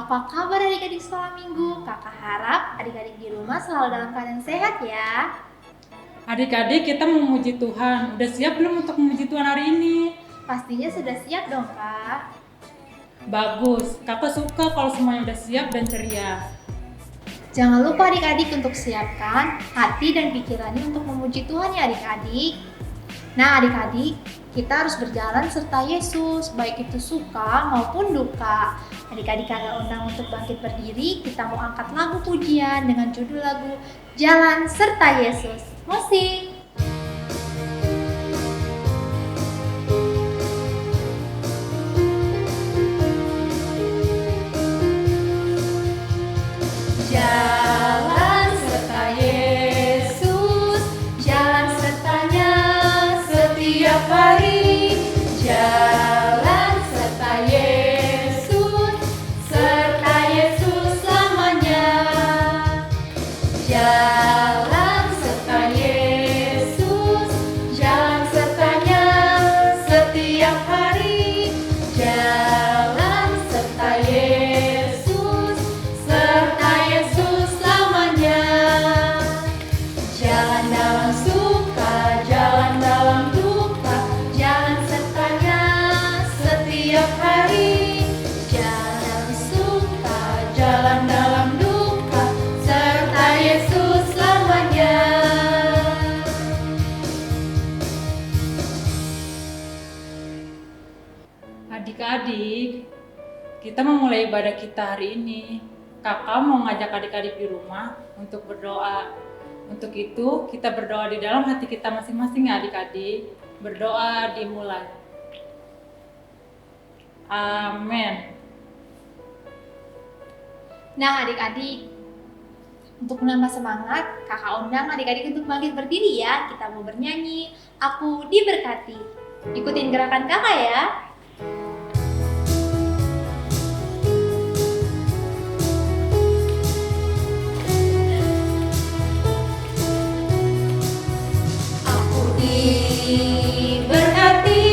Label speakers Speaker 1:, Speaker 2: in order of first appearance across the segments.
Speaker 1: Apa kabar adik-adik sekolah minggu? Kakak harap adik-adik di rumah selalu dalam keadaan sehat ya.
Speaker 2: Adik-adik, kita memuji Tuhan. Udah siap belum untuk memuji Tuhan hari ini?
Speaker 1: Pastinya sudah siap dong, Kak.
Speaker 2: Bagus, kakak suka kalau semuanya udah siap dan ceria.
Speaker 1: Jangan lupa adik-adik untuk siapkan hati dan pikirannya untuk memuji Tuhan ya adik-adik. Nah adik-adik, kita harus berjalan serta Yesus, baik itu suka maupun duka. Adik-adik ada undang untuk bangkit berdiri, kita mau angkat lagu pujian dengan judul lagu Jalan Serta Yesus. Musik! Jalan serta Yesus, jalan sertanya setiap hari. Jalan serta Yesus selamanya. Jalan serta Yesus, jalan sertanya setiap hari. Jalan serta Yesus selamanya. Jalan dalam suka, jalan dalam duka, jalan sertanya setiap hari. Jalan suka, jalan dalam duka, serta Yesus selamanya.
Speaker 2: Adik-adik, kita memulai ibadah kita hari ini. Kakak mau ngajak adik-adik di rumah untuk berdoa. Untuk itu, kita berdoa di dalam hati kita masing-masing ya adik-adik. Berdoa dimulai. Amin.
Speaker 1: Nah adik-adik, untuk menambah semangat, kakak undang adik-adik untuk bangkit berdiri ya. Kita mau bernyanyi, Aku Diberkati. Ikutin gerakan kakak ya. Aku diberkati,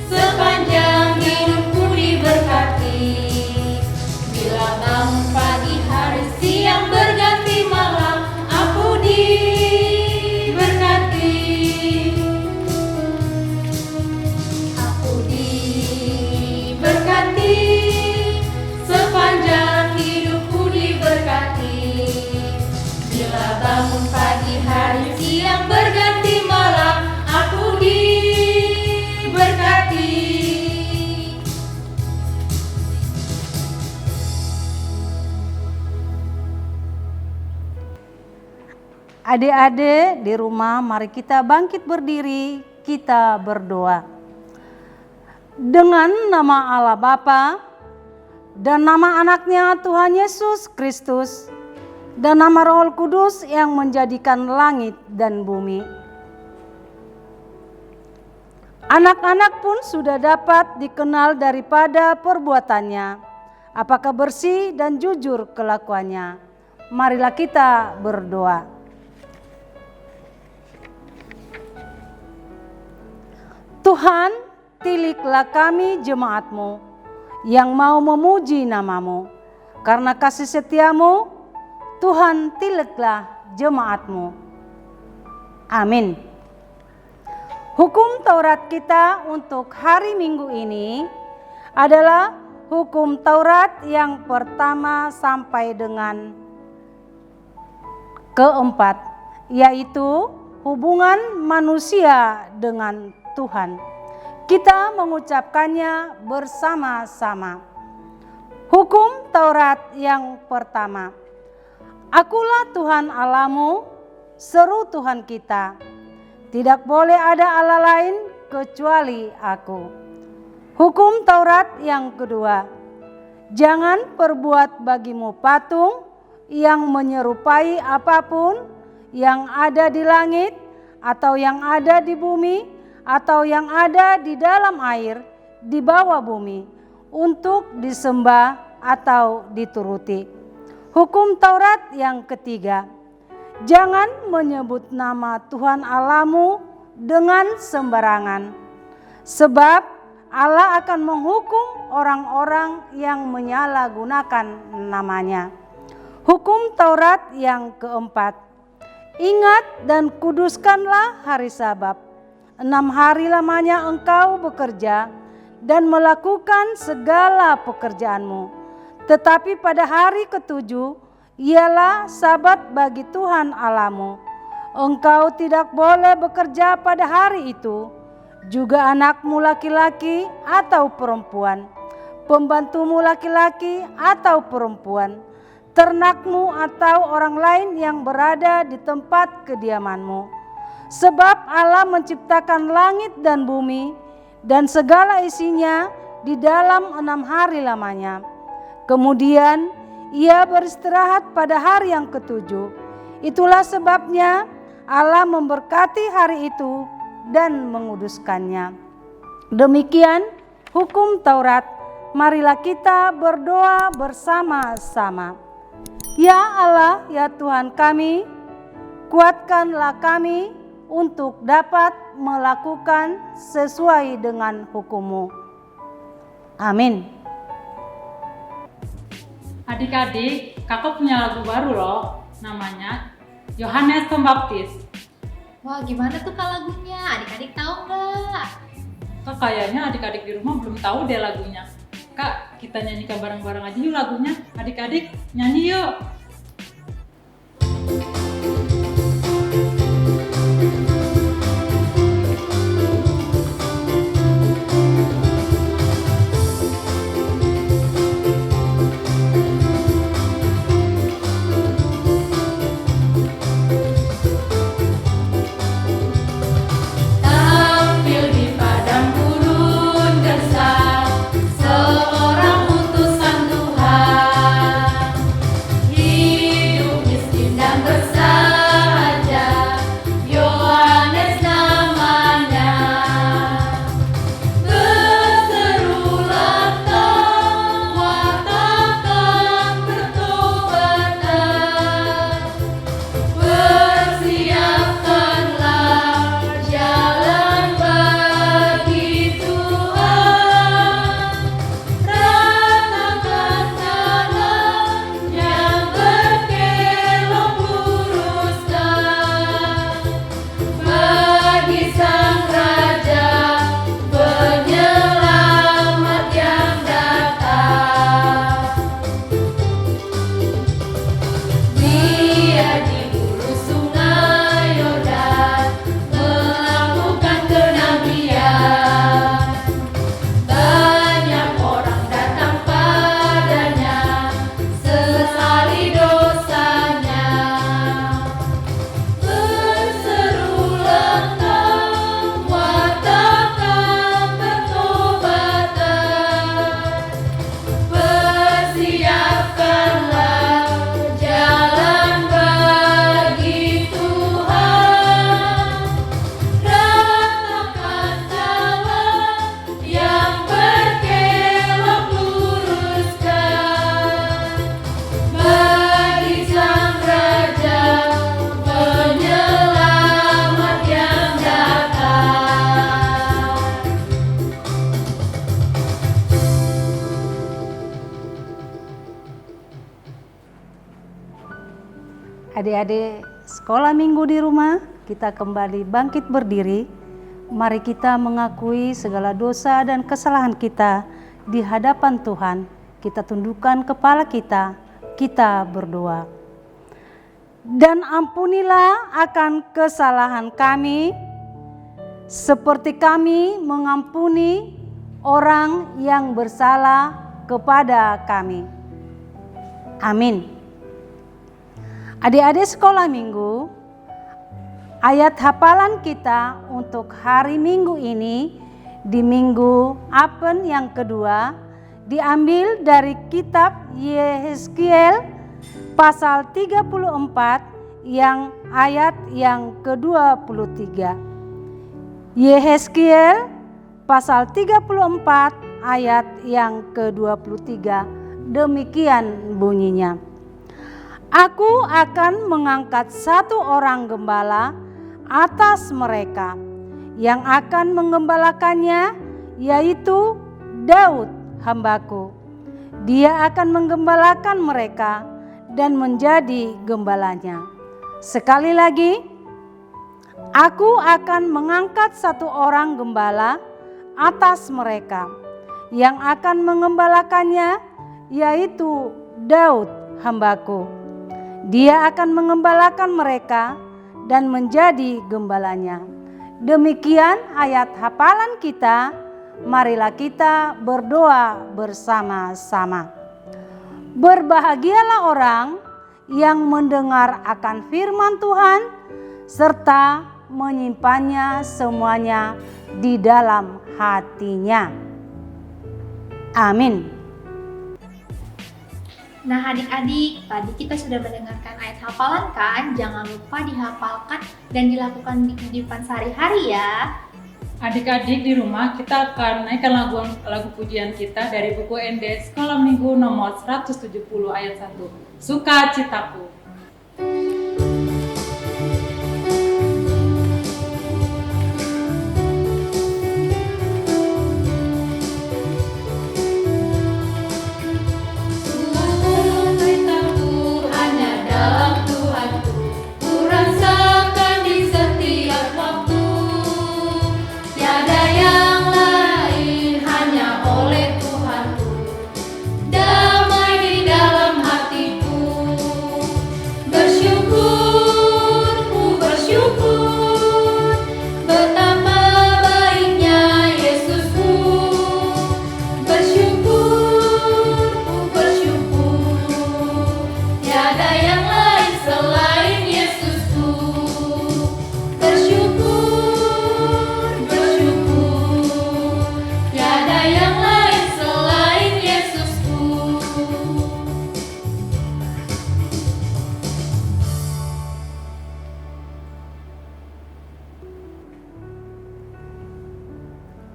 Speaker 1: sepanjang hidupku diberkati. Bila bangun pagi hari siang berganti malam, aku diberkati. Aku diberkati, sepanjang hidupku diberkati. Bila bangun pagi hari siang berganti malam, aku diberkati.
Speaker 3: Adik-adik di rumah, mari kita bangkit berdiri, kita berdoa. Dengan nama Allah Bapa dan nama anaknya Tuhan Yesus Kristus dan nama Roh Kudus yang menjadikan langit dan bumi. Anak-anak pun sudah dapat dikenal daripada perbuatannya, apakah bersih dan jujur kelakuannya. Marilah kita berdoa. Tuhan, tiliklah kami jemaat-Mu yang mau memuji nama-Mu. Karena kasih setia-Mu, Tuhan tiliklah jemaat-Mu. Amin. Hukum Taurat kita untuk hari Minggu ini adalah hukum Taurat yang pertama sampai dengan keempat, yaitu hubungan manusia dengan Tuhan. Kita mengucapkannya bersama-sama. Hukum Taurat yang pertama. Akulah Tuhan Allahmu, seru Tuhan kita. Tidak boleh ada Allah lain kecuali aku. Hukum Taurat yang kedua. Jangan perbuat bagimu patung yang menyerupai apapun yang ada di langit atau yang ada di bumi atau yang ada di dalam air di bawah bumi untuk disembah atau dituruti. Hukum Taurat yang ketiga. Jangan menyebut nama Tuhan Allahmu dengan sembarangan, sebab Allah akan menghukum orang-orang yang menyalahgunakan namanya. Hukum Taurat yang keempat. Ingat dan kuduskanlah hari Sabat. 6 hari lamanya engkau bekerja dan melakukan segala pekerjaanmu. Tetapi pada hari ketujuh ialah Sabat bagi Tuhan Allahmu. Engkau tidak boleh bekerja pada hari itu, juga anakmu laki-laki atau perempuan, pembantumu laki-laki atau perempuan, ternakmu atau orang lain yang berada di tempat kediamanmu. Sebab Allah menciptakan langit dan bumi dan segala isinya di dalam 6 hari lamanya. Kemudian ia beristirahat pada hari yang ketujuh. Itulah sebabnya Allah memberkati hari itu dan menguduskannya. Demikian hukum Taurat. Marilah kita berdoa bersama-sama. Ya Allah, ya Tuhan kami, kuatkanlah kami untuk dapat melakukan sesuai dengan hukum-Mu. Amin.
Speaker 2: Adik-adik, kakak punya lagu baru loh, namanya Yohanes Pembaptis.
Speaker 1: Wah, gimana tuh Kak lagunya? Adik-adik tahu nggak?
Speaker 2: Kak, kayaknya adik-adik di rumah belum tahu deh lagunya. Kak, kita nyanyikan bareng-bareng aja yuk lagunya. Adik-adik, nyanyi yuk.
Speaker 3: Adik-adik sekolah minggu di rumah, kita kembali bangkit berdiri. Mari kita mengakui segala dosa dan kesalahan kita di hadapan Tuhan. Kita tundukkan kepala kita berdoa. Dan ampunilah akan kesalahan kami, seperti kami mengampuni orang yang bersalah kepada kami. Amin. Adik-adik sekolah minggu, ayat hafalan kita untuk hari Minggu ini di Minggu Apen yang kedua diambil dari kitab Yehezkiel pasal 34 yang ayat yang ke-23. Yehezkiel pasal 34 ayat yang ke-23, demikian bunyinya. Aku akan mengangkat satu orang gembala atas mereka yang akan menggembalakannya, yaitu Daud hambaku. Dia akan menggembalakan mereka dan menjadi gembalanya. Sekali lagi, aku akan mengangkat satu orang gembala atas mereka yang akan mengembalakannya, yaitu Daud hambaku. Dia akan mengembalakan mereka dan menjadi gembalanya. Demikian ayat hafalan kita. Marilah kita berdoa bersama-sama. Berbahagialah orang yang mendengar akan firman Tuhan serta menyimpannya semuanya di dalam hatinya. Amin.
Speaker 1: Nah adik-adik, tadi kita sudah mendengarkan ayat hafalan kan? Jangan lupa dihafalkan dan dilakukan di kehidupan sehari-hari ya.
Speaker 2: Adik-adik di rumah kita akan naikkan lagu pujian kita dari buku ND Sekolah Minggu nomor 170 ayat 1. Sukacitaku.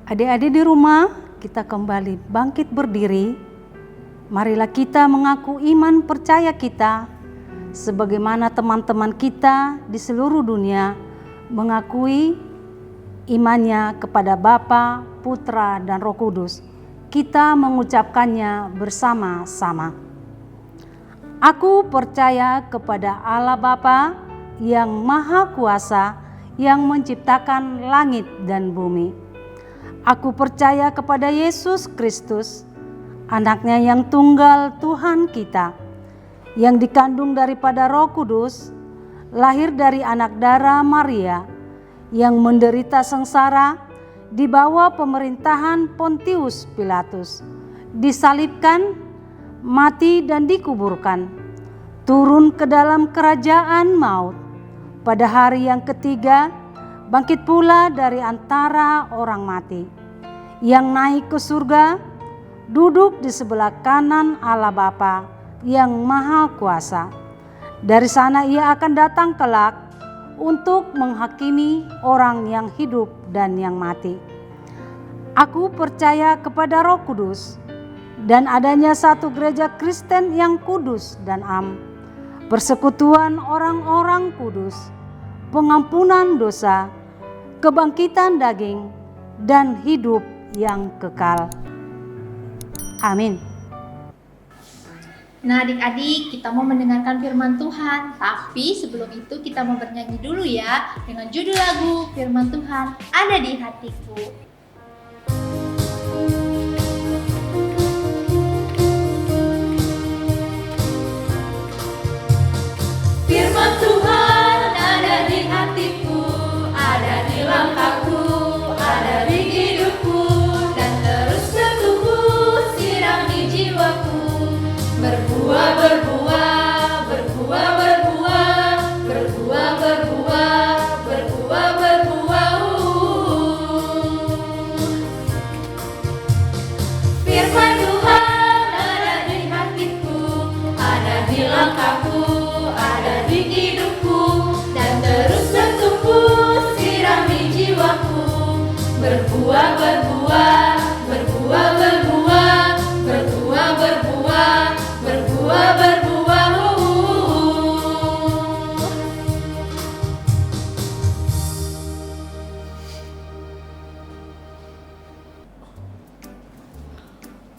Speaker 3: Adik-adik di rumah, kita kembali bangkit berdiri. Marilah kita mengaku iman percaya kita, sebagaimana teman-teman kita di seluruh dunia mengakui imannya kepada Bapa, Putra, dan Roh Kudus. Kita mengucapkannya bersama-sama. Aku percaya kepada Allah Bapa yang Maha Kuasa, yang menciptakan langit dan bumi. Aku percaya kepada Yesus Kristus, Anak-Nya yang tunggal Tuhan kita, yang dikandung daripada Roh Kudus, lahir dari anak darah Maria, yang menderita sengsara di bawah pemerintahan Pontius Pilatus, disalibkan, mati dan dikuburkan, turun ke dalam kerajaan maut. Pada hari yang ketiga, bangkit pula dari antara orang mati, yang naik ke surga, duduk di sebelah kanan Allah Bapa yang Maha Kuasa. Dari sana ia akan datang kelak untuk menghakimi orang yang hidup dan yang mati. Aku percaya kepada Roh Kudus dan adanya satu gereja Kristen yang kudus dan am, persekutuan orang-orang kudus, pengampunan dosa, kebangkitan daging, dan hidup yang kekal. Amin.
Speaker 1: Nah adik-adik, kita mau mendengarkan firman Tuhan. Tapi sebelum itu kita mau bernyanyi dulu ya, dengan judul lagu Firman Tuhan Ada di Hatiku. Firman Tuhan ada di hatiku, ada di langkahku, ada di hidupku, dan terus bertumbuh, sirami jiwaku. Berbuah, berbuah, berbuah, berbuah, berbuah, berbuah, berbuah, berbuah. Firman Tuhan ada di hatiku, ada di langkahku, ada di hidupku.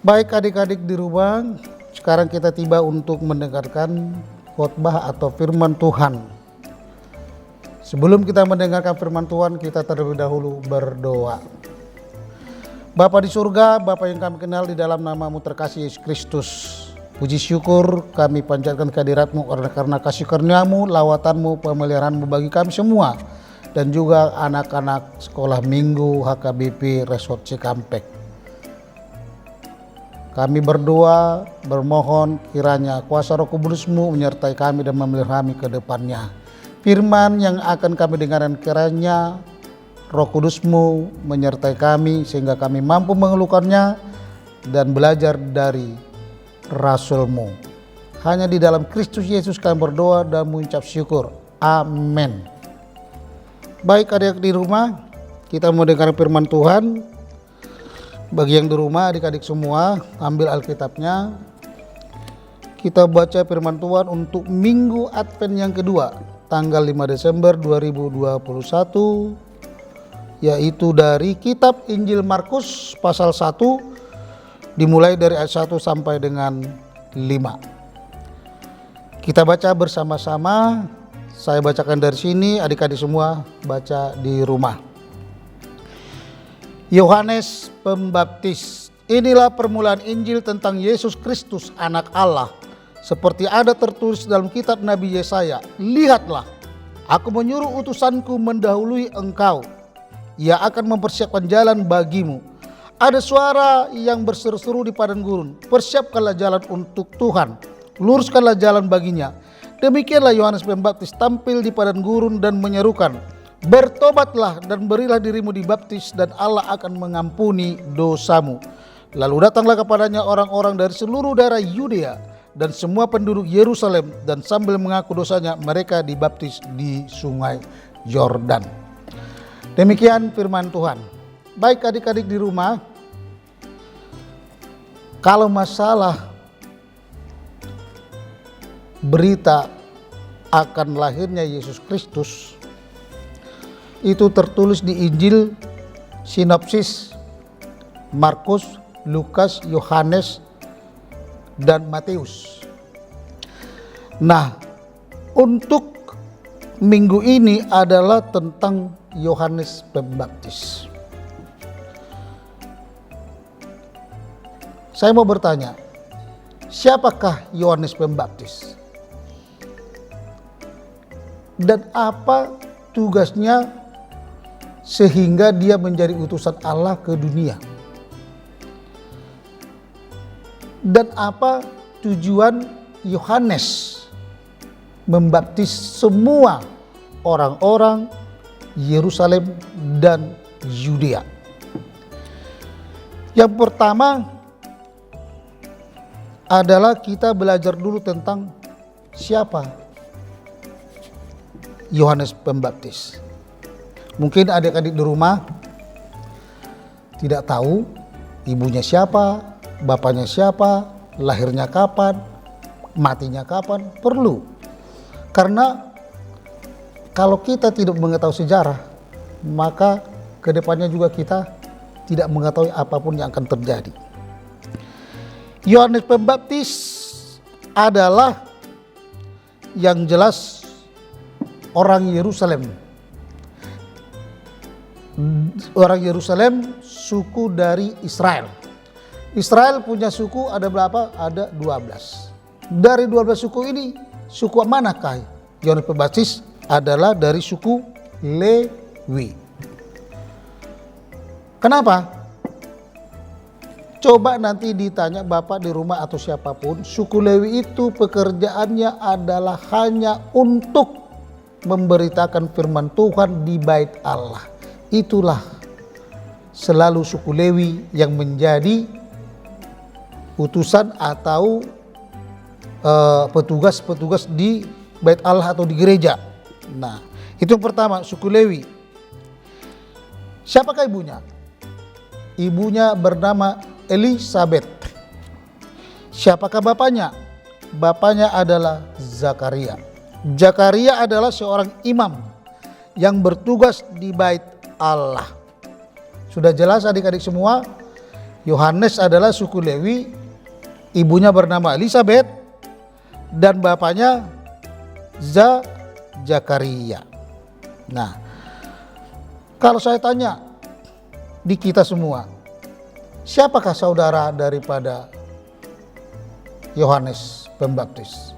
Speaker 4: Baik adik-adik di rumah, sekarang kita tiba untuk mendengarkan khotbah atau firman Tuhan. Sebelum kita mendengarkan firman Tuhan, kita terlebih dahulu berdoa. Bapa di surga, Bapa yang kami kenal di dalam namamu terkasih Yesus Kristus. Puji syukur kami panjatkan kehadiratmu karena kasih karuniamu, lawatanmu, pemeliharaanmu bagi kami semua. Dan juga anak-anak sekolah minggu HKBP Resort Cikampek. Kami berdoa, bermohon kiranya kuasa Roh Kudus-Mu menyertai kami dan memelihara kami ke depannya. Firman yang akan kami dengarkan kiranya Roh Kudus-Mu menyertai kami sehingga kami mampu mengeluhkannya dan belajar dari Rasul-Mu. Hanya di dalam Kristus Yesus kami berdoa dan mengucap syukur. Amin. Baik adik-adik di rumah, kita mau dengar firman Tuhan. Bagi yang di rumah, adik-adik semua, ambil Alkitabnya. Kita baca firman Tuhan untuk Minggu Advent yang kedua, tanggal 5 Desember 2021, yaitu dari kitab Injil Markus pasal 1, dimulai dari ayat 1 sampai dengan 5. Kita baca bersama-sama. Saya bacakan dari sini, adik-adik semua baca di rumah. Yohanes Pembaptis. Inilah permulaan Injil tentang Yesus Kristus, anak Allah. Seperti ada tertulis dalam kitab Nabi Yesaya, "Lihatlah, aku menyuruh utusanku mendahului engkau. Ia akan mempersiapkan jalan bagimu." Ada suara yang berseru-seru di padang gurun, "Persiapkanlah jalan untuk Tuhan, luruskanlah jalan baginya." Demikianlah Yohanes Pembaptis tampil di padang gurun dan menyerukan, "Bertobatlah dan berilah dirimu dibaptis dan Allah akan mengampuni dosamu." Lalu datanglah kepadanya orang-orang dari seluruh daerah Yudea dan semua penduduk Yerusalem, dan sambil mengaku dosanya mereka dibaptis di sungai Yordan. Demikian firman Tuhan. Baik adik-adik di rumah, kalau masalah berita akan lahirnya Yesus Kristus itu tertulis di Injil sinopsis Markus, Lukas, Yohanes, dan Matius. Nah, untuk minggu ini adalah tentang Yohanes Pembaptis. Saya mau bertanya, siapakah Yohanes Pembaptis? Dan apa tugasnya sehingga dia menjadi utusan Allah ke dunia? Dan apa tujuan Yohanes membaptis semua orang-orang Yerusalem dan Yudea? Yang pertama adalah kita belajar dulu tentang siapa Yohanes Pembaptis. Mungkin adik-adik di rumah tidak tahu ibunya siapa, bapaknya siapa, lahirnya kapan, matinya kapan. Perlu, karena kalau kita tidak mengetahui sejarah, maka kedepannya juga kita tidak mengetahui apapun yang akan terjadi. Yohanes Pembaptis adalah yang jelas orang Yerusalem. Orang Yerusalem suku dari Israel. Israel punya suku ada berapa? Ada 12. Dari 12 suku ini, suku manakah Yohanes Pembaptis? Adalah dari suku Lewi. Kenapa? Coba nanti ditanya bapak di rumah atau siapapun, suku Lewi itu pekerjaannya adalah hanya untuk memberitakan firman Tuhan di bait Allah. Itulah selalu suku Lewi yang menjadi utusan atau petugas-petugas di bait Allah atau di gereja. Nah, itu yang pertama, suku Lewi. Siapakah ibunya? Ibunya bernama Elisabet. Siapakah bapaknya? Bapaknya adalah Zakaria. Zakaria adalah seorang imam yang bertugas di bait Allah. Sudah jelas adik-adik semua, Yohanes adalah suku Lewi, ibunya bernama Elizabeth, dan bapaknya Zakaria. Nah, kalau saya tanya di kita semua, siapakah saudara daripada Yohanes Pembaptis?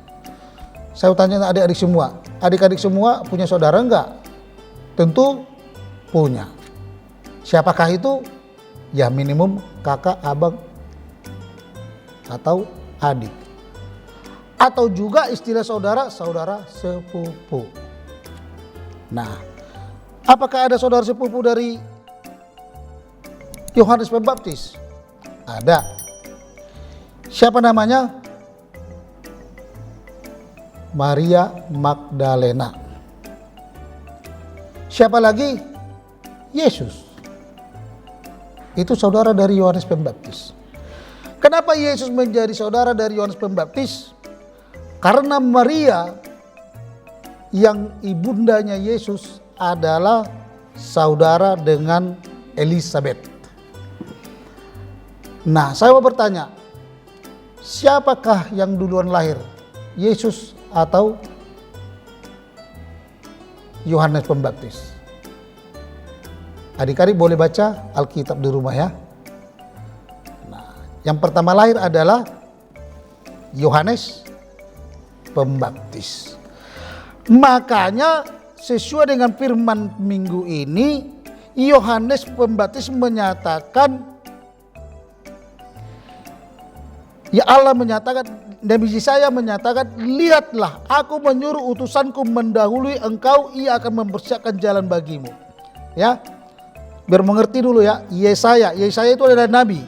Speaker 4: Saya tanya adik-adik semua, adik-adik semua punya saudara enggak? Tentu punya. Siapakah itu? Ya minimum kakak, abang, atau adik. Atau juga istilah saudara, saudara sepupu. Nah, apakah ada saudara sepupu dari Yohanes Pembaptis? Ada. Siapa namanya? Maria Magdalena. Siapa lagi? Yesus. Itu saudara dari Yohanes Pembaptis. Kenapa Yesus menjadi saudara dari Yohanes Pembaptis? Karena Maria yang ibundanya Yesus adalah saudara dengan Elizabeth. Nah, saya mau bertanya, siapakah yang duluan lahir? Yesus atau Yohanes Pembaptis? Adik-adik boleh baca Alkitab di rumah ya. Nah, yang pertama lahir adalah Yohanes Pembaptis. Makanya sesuai dengan firman minggu ini, Yohanes Pembaptis menyatakan, ya Allah menyatakan, Nabi Yesaya menyatakan, lihatlah aku menyuruh utusanku mendahului engkau, ia akan mempersiapkan jalan bagimu. Ya, biar mengerti dulu ya, Yesaya itu adalah nabi.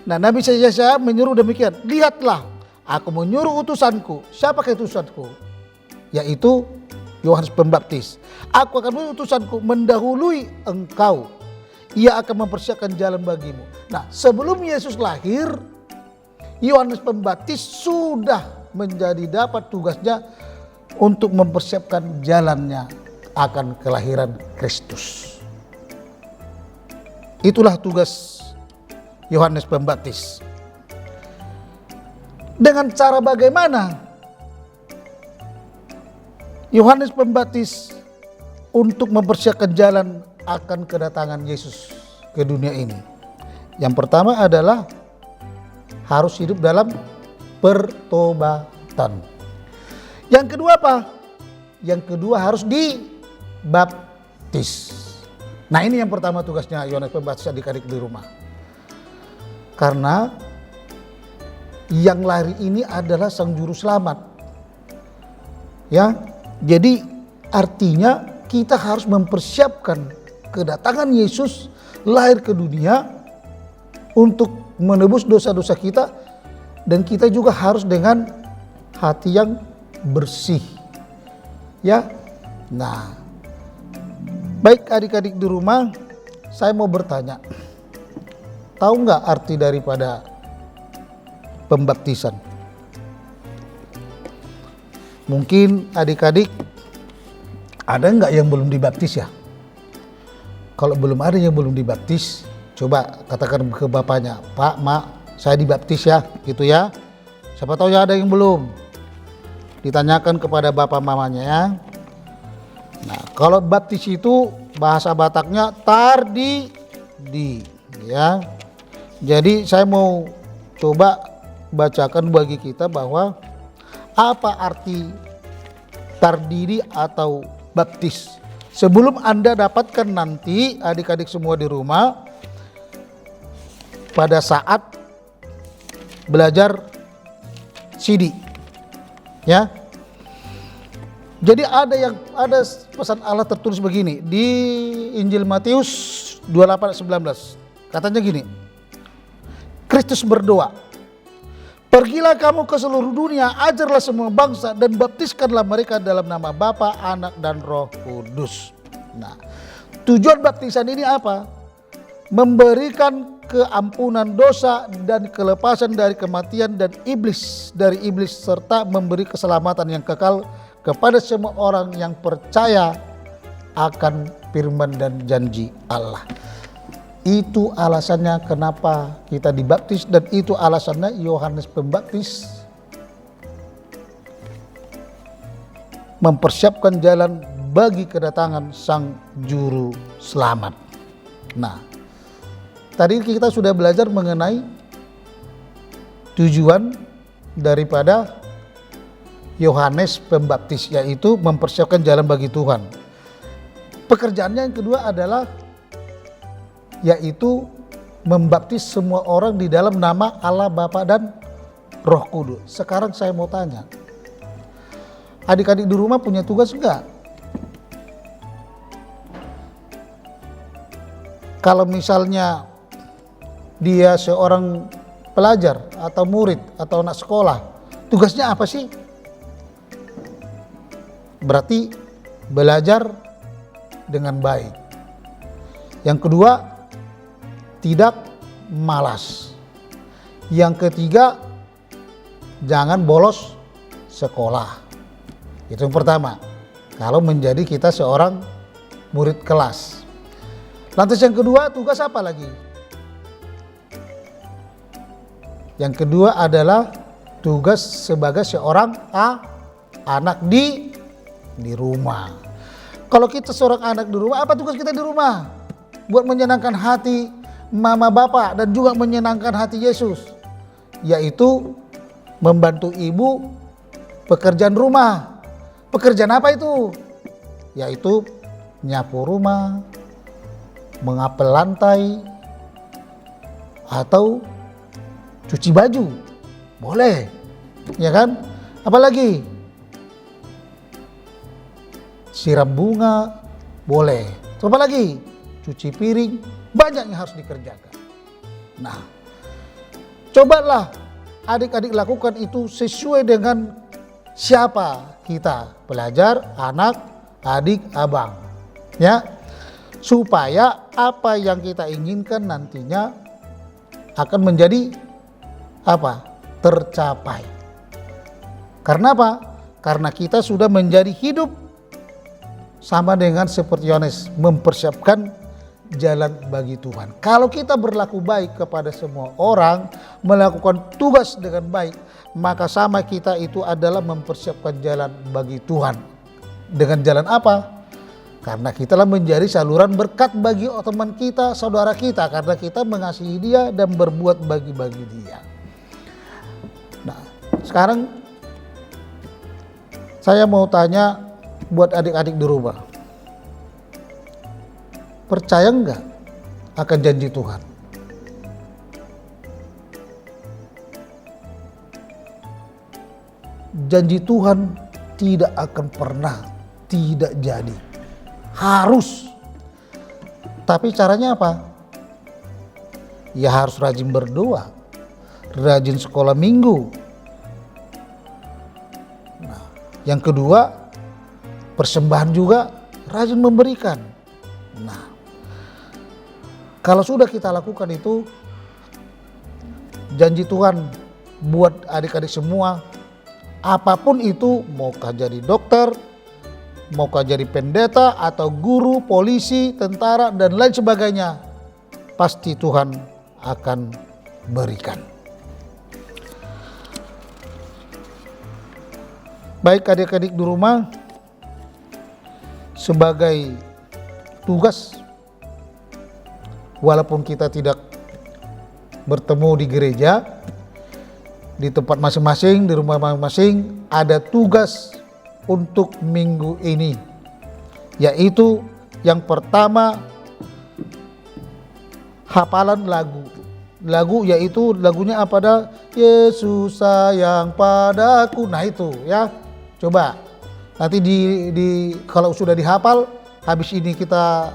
Speaker 4: Nah, Nabi Yesaya menyuruh demikian, lihatlah aku menyuruh utusanku. Siapakah utusanku? Yaitu Yohanes Pembaptis. Aku akan menyuruh utusanku mendahului engkau, ia akan mempersiapkan jalan bagimu. Nah, sebelum Yesus lahir, Yohanes Pembaptis sudah menjadi dapat tugasnya untuk mempersiapkan jalannya akan kelahiran Kristus. Itulah tugas Yohanes Pembaptis. Dengan cara bagaimana Yohanes Pembaptis untuk mempersiapkan jalan akan kedatangan Yesus ke dunia ini? Yang pertama adalah harus hidup dalam pertobatan. Yang kedua apa? Yang kedua harus dibaptis. Nah, ini yang pertama tugasnya Yohanes Pembaptis, adik-adik di rumah. Karena yang lahir ini adalah sang juru selamat. Ya, jadi artinya kita harus mempersiapkan kedatangan Yesus lahir ke dunia untuk menebus dosa-dosa kita, dan kita juga harus dengan hati yang bersih. Ya. Nah, baik adik-adik di rumah, saya mau bertanya, tahu nggak arti daripada pembaptisan? Mungkin adik-adik ada nggak yang belum dibaptis ya? Kalau belum ada yang belum dibaptis, coba katakan ke bapaknya, Pak, Mak, saya dibaptis ya, gitu ya. Siapa tahu ya ada yang belum. Ditanyakan kepada bapak mamanya ya. Nah, kalau baptis itu bahasa Bataknya tardi ya. Jadi saya mau coba bacakan bagi kita bahwa apa arti tardiri atau baptis. Sebelum Anda dapatkan nanti adik-adik semua di rumah pada saat belajar CD. Ya. Jadi ada pesan Allah tertulis begini di Injil Matius 28:19. Katanya gini, Kristus berdoa, pergilah kamu ke seluruh dunia, ajarlah semua bangsa dan baptiskanlah mereka dalam nama Bapa, Anak, dan Roh Kudus. Nah, tujuan baptisan ini apa? Memberikan keampunan dosa dan kelepasan dari kematian dan dari iblis serta memberi keselamatan yang kekal kepada semua orang yang percaya akan firman dan janji Allah. Itu alasannya kenapa kita dibaptis, dan itu alasannya Yohanes Pembaptis mempersiapkan jalan bagi kedatangan Sang Juru Selamat. Nah, tadi kita sudah belajar mengenai tujuan daripada Yohanes Pembaptis, yaitu mempersiapkan jalan bagi Tuhan. Pekerjaannya yang kedua adalah yaitu membaptis semua orang di dalam nama Allah Bapa dan Roh Kudus. Sekarang saya mau tanya, adik-adik di rumah punya tugas enggak? Kalau misalnya dia seorang pelajar atau murid atau anak sekolah, tugasnya apa sih? Berarti belajar dengan baik. Yang kedua, tidak malas. Yang ketiga, jangan bolos sekolah. Itu yang pertama, kalau menjadi kita seorang murid kelas. Lantas yang kedua, tugas apa lagi? Yang kedua adalah tugas sebagai seorang anak di rumah. Kalau kita seorang anak di rumah, apa tugas kita di rumah? Buat menyenangkan hati mama bapak dan juga menyenangkan hati Yesus, yaitu membantu ibu pekerjaan rumah. Pekerjaan apa itu? Yaitu nyapu rumah, mengapel lantai, atau cuci baju. Boleh, ya kan? Apalagi siram bunga, boleh. Apa lagi? Cuci piring, banyak yang harus dikerjakan. Nah, cobalah adik-adik lakukan itu sesuai dengan siapa kita, pelajar, anak, adik, abang, ya, supaya apa yang kita inginkan nantinya akan menjadi apa? Tercapai. Karena apa? Karena kita sudah menjadi hidup sama dengan seperti Yohanes, mempersiapkan jalan bagi Tuhan. Kalau kita berlaku baik kepada semua orang, melakukan tugas dengan baik, maka sama kita itu adalah mempersiapkan jalan bagi Tuhan. Dengan jalan apa? Karena kita telah menjadi saluran berkat bagi teman kita, saudara kita, karena kita mengasihi dia dan berbuat bagi dia. Nah, sekarang saya mau tanya buat adik-adik di rumah. Percaya enggak akan janji Tuhan? Janji Tuhan tidak akan pernah tidak jadi. Harus. Tapi caranya apa? Ya harus rajin berdoa, rajin sekolah minggu. Nah, yang kedua, persembahan juga rajin memberikan. Nah, kalau sudah kita lakukan itu, janji Tuhan buat adik-adik semua, apapun itu, maukah jadi dokter, maukah jadi pendeta atau guru, polisi, tentara, dan lain sebagainya, pasti Tuhan akan berikan. Baik adik-adik di rumah, sebagai tugas, walaupun kita tidak bertemu di gereja, di tempat masing-masing, di rumah masing-masing, ada tugas untuk minggu ini, yaitu yang pertama, hafalan lagu, yaitu lagunya apa dah? Yesus sayang padaku. Nah itu ya, coba nanti di kalau sudah dihafal, habis ini kita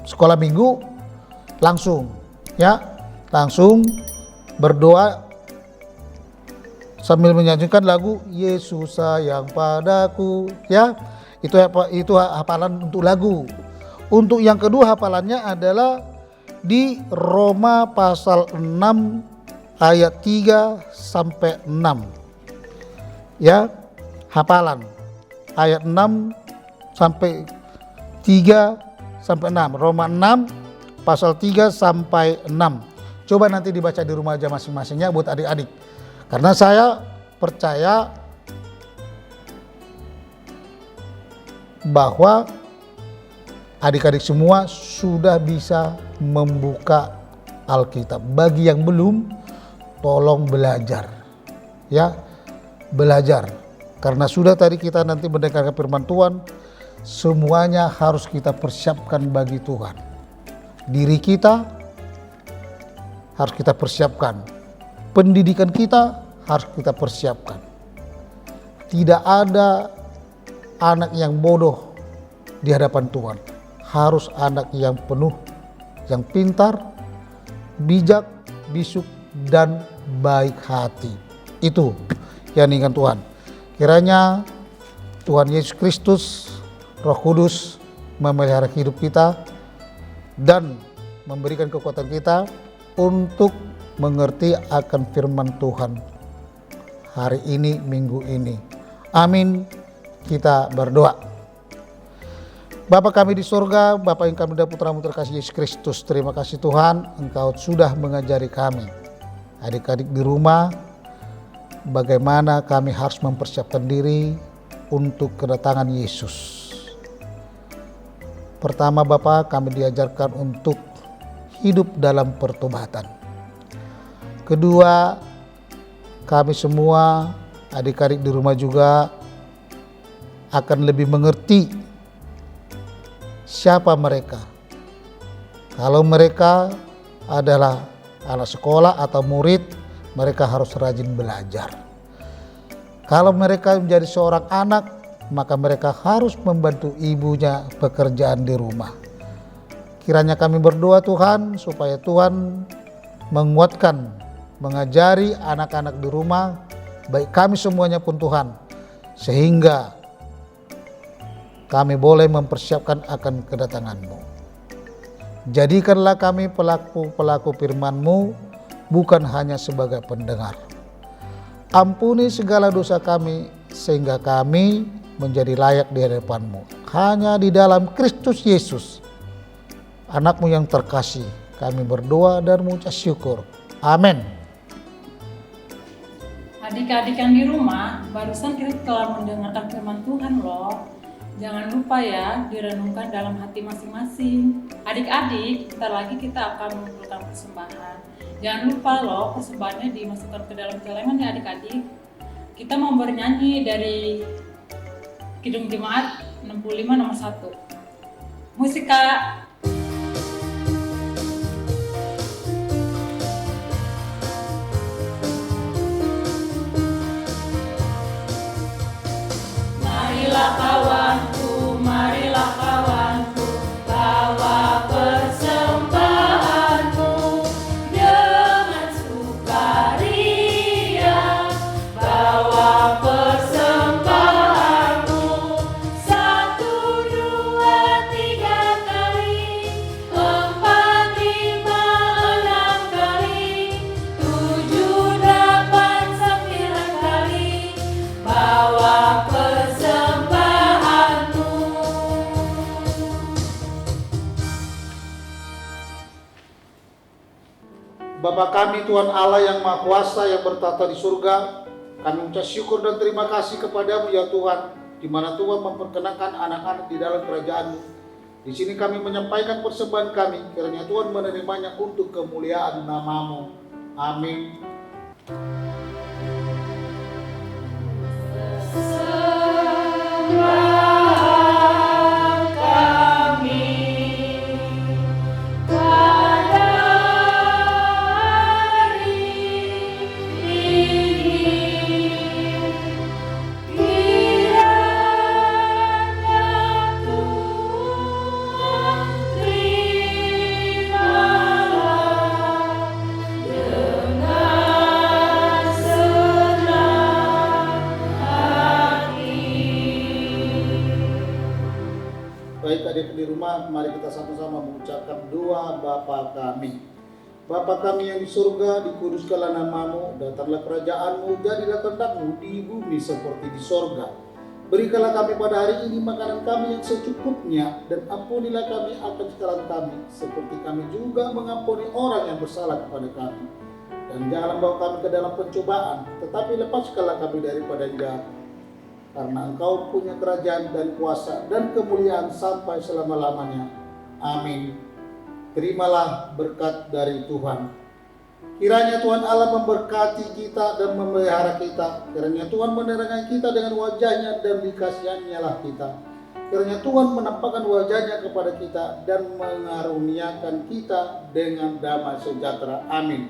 Speaker 4: sekolah minggu, langsung berdoa sambil menyanyikan lagu Yesus sayang padaku, ya. Itu hafalan untuk lagu. Untuk yang kedua hafalannya adalah di Roma pasal 6 ayat 3 sampai 6. Ya, hafalan ayat 6 sampai 3 sampai 6. Roma 6 pasal 3 sampai 6. Coba nanti dibaca di rumah aja masing-masingnya buat adik-adik. Karena saya percaya bahwa adik-adik semua sudah bisa membuka Alkitab. Bagi yang belum, tolong belajar. Ya, belajar. Karena sudah tadi kita nanti mendengarkan firman Tuhan, semuanya harus kita persiapkan bagi Tuhan. Diri kita harus kita persiapkan. Pendidikan kita harus kita persiapkan. Tidak ada anak yang bodoh di hadapan Tuhan. Harus anak yang penuh, yang pintar, bijak, bisuk, dan baik hati. Itu yang diinginkan Tuhan. Kiranya Tuhan Yesus Kristus, Roh Kudus memelihara hidup kita dan memberikan kekuatan kita untuk mengerti akan firman Tuhan hari ini, minggu ini. Amin. Kita berdoa. Bapa kami di surga, Bapa yang kami dan Putramu terkasih Yesus Kristus, terima kasih Tuhan, Engkau sudah mengajari kami, adik-adik di rumah, bagaimana kami harus mempersiapkan diri untuk kedatangan Yesus. Pertama Bapa, kami diajarkan untuk hidup dalam pertobatan. Kedua, kami semua adik-adik di rumah juga akan lebih mengerti siapa mereka. Kalau mereka adalah anak sekolah atau murid, mereka harus rajin belajar. Kalau mereka menjadi seorang anak, maka mereka harus membantu ibunya pekerjaan di rumah. Kiranya kami berdoa Tuhan, supaya Tuhan menguatkan, mengajari anak-anak di rumah, baik kami semuanya pun Tuhan, sehingga kami boleh mempersiapkan akan kedatangan-Mu. Jadikanlah kami pelaku-pelaku firman-Mu, bukan hanya sebagai pendengar. Ampuni segala dosa kami, sehingga kami menjadi layak di hadapan-Mu. Hanya di dalam Kristus Yesus, Anak-Mu yang terkasih, kami berdoa dan mengucap syukur. Amin.
Speaker 2: Adik-adik yang di rumah, barusan kita telah mendengarkan firman Tuhan loh. Jangan lupa ya, direnungkan dalam hati masing-masing. Adik-adik, bentar lagi kita akan mengumpulkan persembahan. Jangan lupa loh, persembahannya dimasukkan ke dalam celengan ya adik-adik. Kita mau bernyanyi dari Kidung Jemaat 65 nomor 1. Musik Kak. Marilah kawanku, marilah kawanku, bawa persembahanmu dengan sukaria. Bawa persembahanmu 1, 2, 3 kali, 4, 5, 6 kali, 7, 8, 9 kali. Bawa
Speaker 4: Bapa kami Tuhan Allah yang Maha Kuasa yang bertata di surga, kami mengucap syukur dan terima kasih kepadamu ya Tuhan, di mana Tuhan memperkenankan anak-anak di dalam kerajaan-Mu. Di sini kami menyampaikan persembahan kami, kiranya Tuhan menerimanya untuk kemuliaan nama-Mu. Amin. Baik adik di rumah, mari kita sama-sama mengucapkan doa Bapa kami. Bapa kami yang di surga, dikuduskanlah nama-Mu, datanglah kerajaan-Mu, jadilah kehendak-Mu di bumi seperti di surga. Berikanlah kami pada hari ini makanan kami yang secukupnya, dan ampunilah kami akan kesalahan kami, seperti kami juga mengampuni orang yang bersalah kepada kami. Dan janganlah bawa kami ke dalam pencobaan, tetapi lepaskanlah kami daripada jahat. Karena Engkau punya kerajaan dan kuasa dan kemuliaan sampai selama-lamanya. Amin. Terimalah berkat dari Tuhan. Kiranya Tuhan Allah memberkati kita dan memelihara kita. Kiranya Tuhan menerangi kita dengan wajahnya dan dikasihannya kita. Kiranya Tuhan menampakkan wajahnya kepada kita dan mengaruniakan kita dengan damai sejahtera. Amin.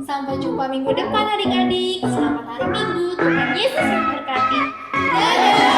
Speaker 1: Sampai jumpa minggu depan adik-adik. Selamat hari Minggu. Tuhan Yesus memberkati. Dadah.